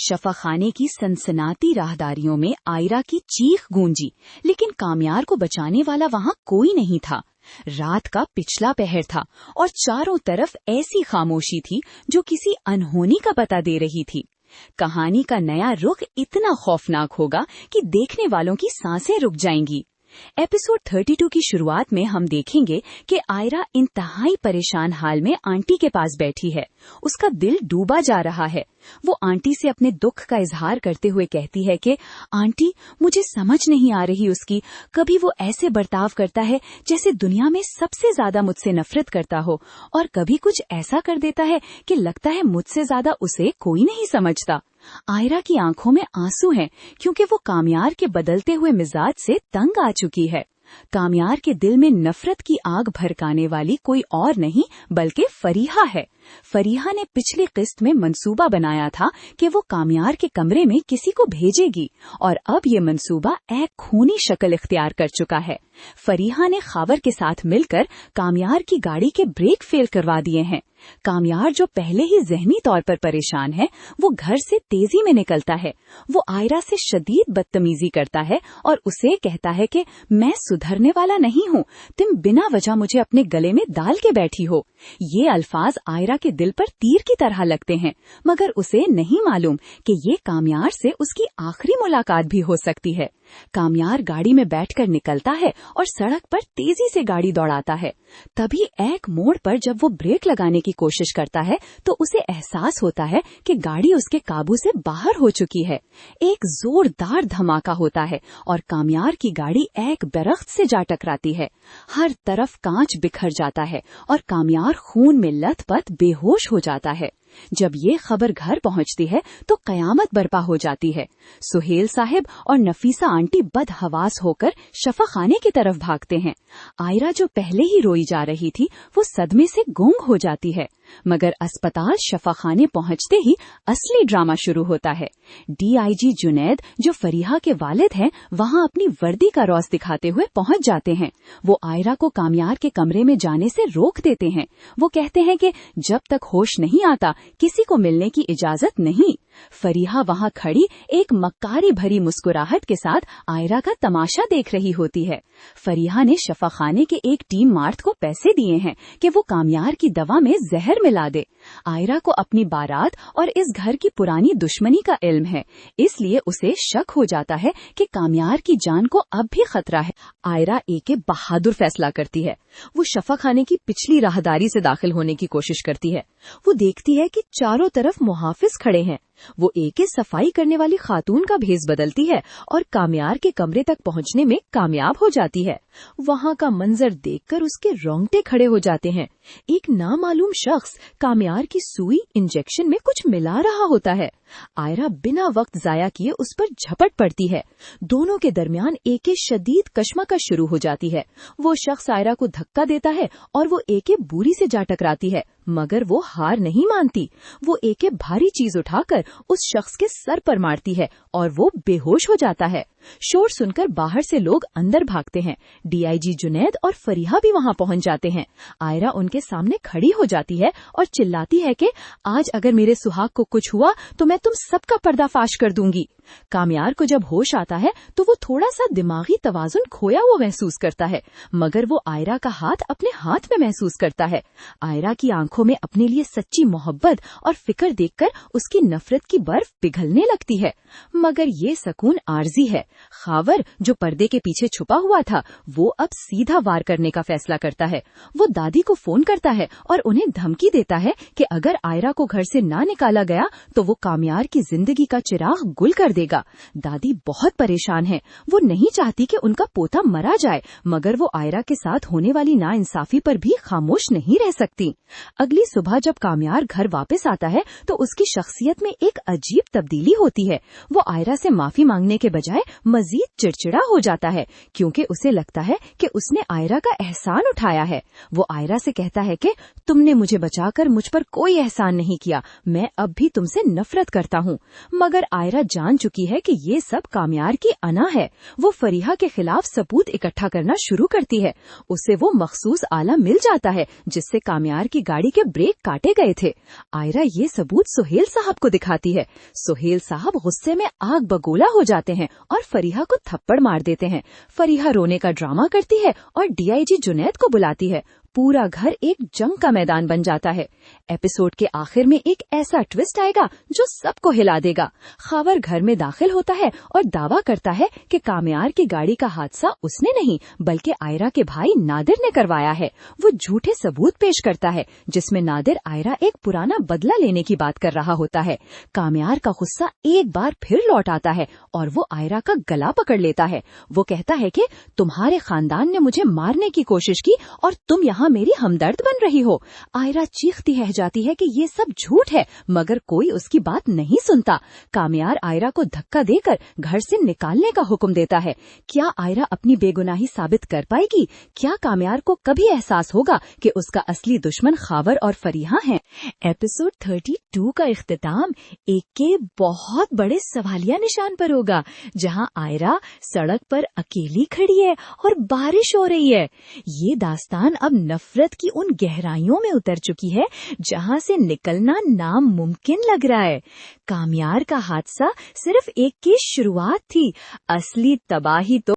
शफा खाने की सनसनाती राहदारियों में आयरा की चीख गूंजी, लेकिन कामयार को बचाने वाला वहाँ कोई नहीं था। रात का पिछला पहर था और चारों तरफ ऐसी खामोशी थी जो किसी अनहोनी का पता दे रही थी। कहानी का नया रुख इतना खौफनाक होगा कि देखने वालों की सांसें रुक जाएंगी। एपिसोड 32 की शुरुआत में हम देखेंगे कि आयरा इंतहाई परेशान हाल में आंटी के पास बैठी है। उसका दिल डूबा जा रहा है। वो आंटी से अपने दुख का इजहार करते हुए कहती है कि आंटी, मुझे समझ नहीं आ रही उसकी। कभी वो ऐसे बर्ताव करता है जैसे दुनिया में सबसे ज्यादा मुझसे नफरत करता हो, और कभी कुछ ऐसा कर देता है कि लगता है मुझसे ज्यादा उसे कोई नहीं समझता। आयरा की आंखों में आंसू हैं क्योंकि वो कामयार के बदलते हुए मिजाज से तंग आ चुकी है। कामयार के दिल में नफरत की आग भड़काने वाली कोई और नहीं बल्कि फरीहा है। फरीहा ने पिछली किस्त में मंसूबा बनाया था कि वो कामयार के कमरे में किसी को भेजेगी, और अब ये मंसूबा एक खूनी शक्ल इख्तियार कर चुका है। फरीहा ने खावर के साथ मिलकर कामयार की गाड़ी के ब्रेक फेल करवा दिए हैं। कामयार, जो पहले ही जहनी तौर पर परेशान है, वो घर से तेजी में निकलता है। वो आयरा से शदीद बदतमीजी करता है और उसे कहता है कि मैं सुधरने वाला नहीं हूँ, तुम बिना वजह मुझे अपने गले में डाल के बैठी हो। ये अल्फाज आयरा के दिल पर तीर की तरह लगते हैं, मगर उसे नहीं मालूम कि ये कामयार से उसकी आखिरी मुलाकात भी हो सकती है। कामयार गाड़ी में बैठकर निकलता है और सड़क पर तेजी से गाड़ी दौड़ाता है। तभी एक मोड़ पर जब वो ब्रेक लगाने की कोशिश करता है तो उसे एहसास होता है कि गाड़ी उसके काबू से बाहर हो चुकी है। एक जोरदार धमाका होता है और कामयार की गाड़ी एक दरख्त से जा टकराती है। हर तरफ कांच बिखर जाता है और कामयार खून में लथपथ बेहोश हो जाता है। जब ये खबर घर पहुंचती है तो कयामत बर्पा हो जाती है। सुहेल साहब और नफीसा आंटी बदहवास होकर शफा खाने की तरफ भागते हैं। आयरा, जो पहले ही रोई जा रही थी, वो सदमे से गूंग हो जाती है। मगर अस्पताल शफा खाने पहुंचते ही असली ड्रामा शुरू होता है। डीआईजी जुनैद, जो फरीहा के वालिद हैं, वहां अपनी वर्दी का रौस दिखाते हुए पहुंच जाते हैं। वो आयरा को कामयार के कमरे में जाने से रोक देते हैं। वो कहते हैं कि जब तक होश नहीं आता किसी को मिलने की इजाजत नहीं। फरीहा वहां खड़ी एक मक्कारी भरी मुस्कुराहट के साथ आयरा का तमाशा देख रही होती है। फरीहा ने शफा खाने के एक टीम मार्ट को पैसे दिए हैं कि वो कामयार की दवा में जहर मिला दे। आयरा को अपनी बारात और इस घर की पुरानी दुश्मनी का इल्म है, इसलिए उसे शक हो जाता है कि कामयार की जान को अब भी खतरा है। आयरा एक बहादुर फैसला करती है। वो शफा खाने की पिछली राहदारी से दाखिल होने की कोशिश करती है। वो देखती है कि चारों तरफ मुहाफिज खड़े हैं। वो एक सफाई करने वाली खातून का भेस बदलती है और कामयार के कमरे तक पहुंचने में कामयाब हो जाती है। वहां का मंजर देखकर उसके रोंगटे खड़े हो जाते हैं। एक नामालूम शख्स कामयार की सुई इंजेक्शन में कुछ मिला रहा होता है। आयरा बिना वक्त जाया किए उस पर झपट पड़ती है। दोनों के दरमियान एक शदीद कशमकश शुरू हो जाती है। वो शख्स आयरा को धक्का देता है और वो एक बुरी से जा टकराती है, मगर वो हार नहीं मानती। वो एक भारी चीज उठाकर उस शख्स के सर पर मारती है और वो बेहोश हो जाता है। शोर सुनकर बाहर से लोग अंदर भागते हैं। डीआईजी जुनैद और फरीहा भी वहां पहुंच जाते हैं। आयरा उनके सामने खड़ी हो जाती है और चिल्लाती है कि आज अगर मेरे सुहाग को कुछ हुआ तो मैं तुम सबका पर्दाफाश कर दूंगी। कामयार को जब होश आता है तो वो थोड़ा सा दिमागी तवाजुन खोया हुआ महसूस करता है, मगर वो आयरा का हाथ अपने हाथ में महसूस करता है। आयरा की आंखों में अपने लिए सच्ची मोहब्बत और फिक्र देखकर उसकी नफरत की बर्फ पिघलने लगती है। मगर ये सुकून आर्जी है। खावर, जो पर्दे के पीछे छुपा हुआ था, वो अब सीधा वार करने का फैसला करता है। वो दादी को फोन करता है और उन्हें धमकी देता है कि अगर आयरा को घर से ना निकाला गया तो वो कामयार की जिंदगी का चिराग गुल कर देगा। दादी बहुत परेशान है। वो नहीं चाहती कि उनका पोता मरा जाए, मगर वो आयरा के साथ होने वाली नाइंसाफी पर भी खामोश नहीं रह सकती। अगली सुबह जब कामयार घर वापस आता है तो उसकी शख्सियत में एक अजीब तब्दीली होती है। वो आयरा से माफी मांगने के बजाय मजीद चिड़चिड़ा हो जाता है, क्योंकि उसे लगता है कि उसने आयरा का एहसान उठाया है। वो आयरा से कहता है कि तुमने मुझे बचाकर मुझ पर कोई एहसान नहीं किया, मैं अब भी तुमसे नफरत करता हूँ। मगर आयरा जान चुकी है कि ये सब कामयार की अना है। वो फरीहा के खिलाफ सबूत इकट्ठा करना शुरू करती है। उसे वो मखसूस आला मिल जाता है जिससे कामयार की गाड़ी के ब्रेक काटे गए थे। आयरा ये सबूत सुहेल साहब को दिखाती है। सुहेल साहब गुस्से में आग बगोला हो जाते हैं और फरीहा को थप्पड़ मार देते हैं। फरीहा रोने का ड्रामा करती है और डीआईजी जुनैद को बुलाती है। पूरा घर एक जंग का मैदान बन जाता है। एपिसोड के आखिर में एक ऐसा ट्विस्ट आएगा जो सबको हिला देगा। खावर घर में दाखिल होता है और दावा करता है कि कामयार की गाड़ी का हादसा उसने नहीं बल्कि आयरा के भाई नादिर ने करवाया है। वो झूठे सबूत पेश करता है जिसमें नादिर आयरा एक पुराना बदला लेने की बात कर रहा होता है। कामयार का गुस्सा एक बार फिर लौट आता है और वो आयरा का गला पकड़ लेता है। वो कहता है कि तुम्हारे खानदान ने मुझे मारने की कोशिश की और तुम यहाँ मेरी हमदर्द बन रही हो। आयरा चीखती रह जाती है कि ये सब झूठ है, मगर कोई उसकी बात नहीं सुनता। कामयार आयरा को धक्का देकर घर से निकालने का हुक्म देता है। क्या आयरा अपनी बेगुनाही साबित कर पाएगी? क्या कामयार को कभी एहसास होगा कि उसका असली दुश्मन खावर और फरीहा हैं? एपिसोड 32 का इख्तिताम एक के बहुत बड़े सवालिया निशान पर होगा, जहां आयरा सड़क पर अकेली खड़ी है और बारिश हो रही है। ये दास्तान अब नफरत की उन गहराइयों में उतर चुकी है जहां से निकलना नामुमकिन लग रहा है। कामयार का हादसा सिर्फ एक की शुरुआत थी, असली तबाही तो